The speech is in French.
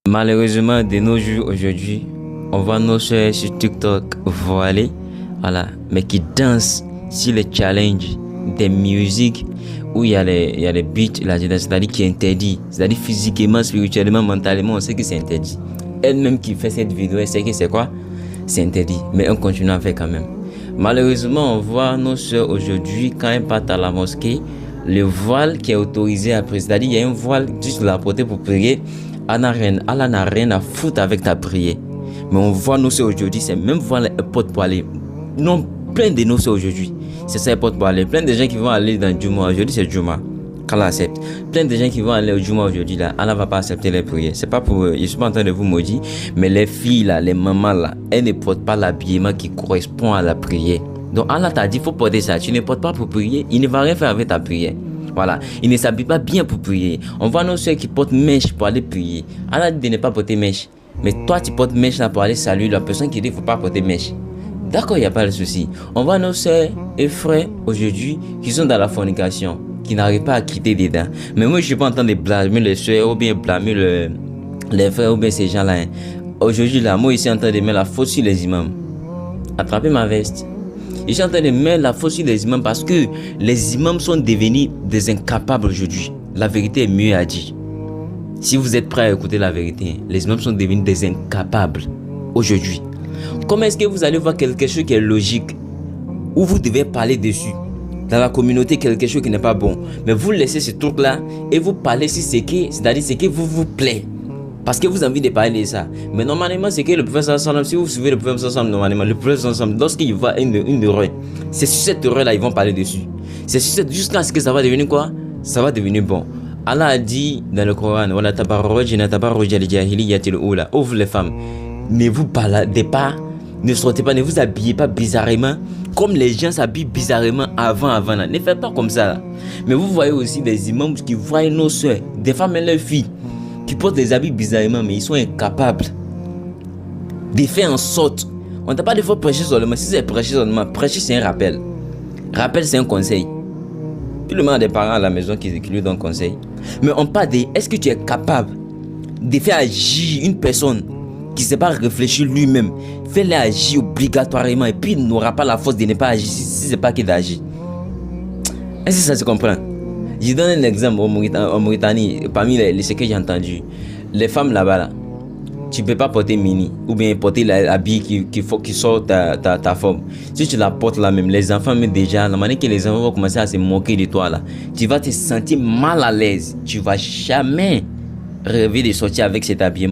Malheureusement, de nos jours aujourd'hui, on voit nos soeurs sur TikTok voilées, voilà, mais qui dansent sur les challenges des musiques où il y a les beats, c'est-à-dire qui est interdit, c'est-à-dire physiquement, spirituellement, mentalement, on sait que c'est interdit. Elle-même qui fait cette vidéo, elle sait que c'est quoi? C'est interdit, mais on continue à faire quand même. Malheureusement, on voit nos soeurs aujourd'hui, quand elles partent à la mosquée, le voile qui est autorisé après, c'est-à-dire il y a un voile juste de la porter pour prier. Allah n'a rien à foutre avec ta prière. Mais on voit nos soeurs aujourd'hui, c'est même voir les portes pour aller. Non, plein de nos soeurs aujourd'hui. C'est ça les portes pour aller. Plein de gens qui vont aller dans Juma. Aujourd'hui c'est Juma. qu'Allah accepte. Plein de gens qui vont aller au Juma aujourd'hui là, Allah va pas accepter les prières. C'est pas pour eux. Je suis pas en train de vous maudire. Mais les filles là, les mamans là, elles ne portent pas l'habillement qui correspond à la prière. Donc Allah t'a dit, faut porter ça. Tu ne portes pas pour prier. Il ne va rien faire avec ta prière. Voilà, il ne s'habille pas bien pour prier. On voit nos soeurs qui portent mèche pour aller prier. Allah dit de ne pas porter mèche. Mais toi, tu portes mèche là pour aller saluer la personne qui dit qu'il ne faut pas porter mèche. D'accord, il n'y a pas de souci. On voit nos soeurs et frères aujourd'hui qui sont dans la fornication, qui n'arrivent pas à quitter dedans. Mais moi, je ne suis pas en train de blâmer les soeurs ou bien blâmer les frères ou bien ces gens-là. Hein. Aujourd'hui, là, moi, je suis en train de mettre la faute sur les imams. Attrapez ma veste. Je suis en train de mettre la faute sur les imams parce que les imams sont devenus des incapables aujourd'hui. La vérité est mieux à dire. Si vous êtes prêts à écouter la vérité, les imams sont devenus des incapables aujourd'hui. Comment est-ce que vous allez voir quelque chose qui est logique, où vous devez parler dessus, dans la communauté quelque chose qui n'est pas bon, mais vous laissez ce truc-là et vous parlez sur ce qui, c'est-à-dire ce qui vous plaît. Parce que vous avez envie de parler de ça. Mais normalement, c'est que le prophète sallam, si vous suivez le prophète sallam, normalement, le prophète sallam, lorsqu'il voit une erreur, c'est sur cette erreur-là, ils vont parler dessus. C'est sur cette, jusqu'à ce que ça va devenir quoi? Ça va devenir bon. Allah a dit dans le Coran, voilà, oh vous les femmes, ne vous baladez pas, ne sortez pas, ne vous habillez pas bizarrement, comme les gens s'habillent bizarrement avant là. Ne faites pas comme ça. Là. Mais vous voyez aussi des imams qui voient nos soeurs, des femmes et leurs filles, qui portent des habits bizarrement, mais ils sont incapables de faire en sorte. On ne t'a pas de fois prêcher seulement. Si c'est prêcher seulement, prêcher c'est un rappel. Rappel c'est un conseil. Tout le monde a des parents à la maison qui lui donnent conseil. Mais on parle de est-ce que tu es capable de faire agir une personne qui ne sait pas réfléchir lui-même, fais-le agir obligatoirement et puis il n'aura pas la force de ne pas agir si ce n'est pas qu'il d'agir. Est-ce que ça se comprend? Je donne un exemple en Mauritanie, parmi ce que j'ai entendu. Les femmes là-bas, là, tu ne peux pas porter mini ou bien porter l'habit qui sort ta forme. Si tu la portes là même, les enfants même déjà, la manière que les enfants vont commencer à se moquer de toi là, tu vas te sentir mal à l'aise. Tu ne vas jamais rêver de sortir avec cet habillement.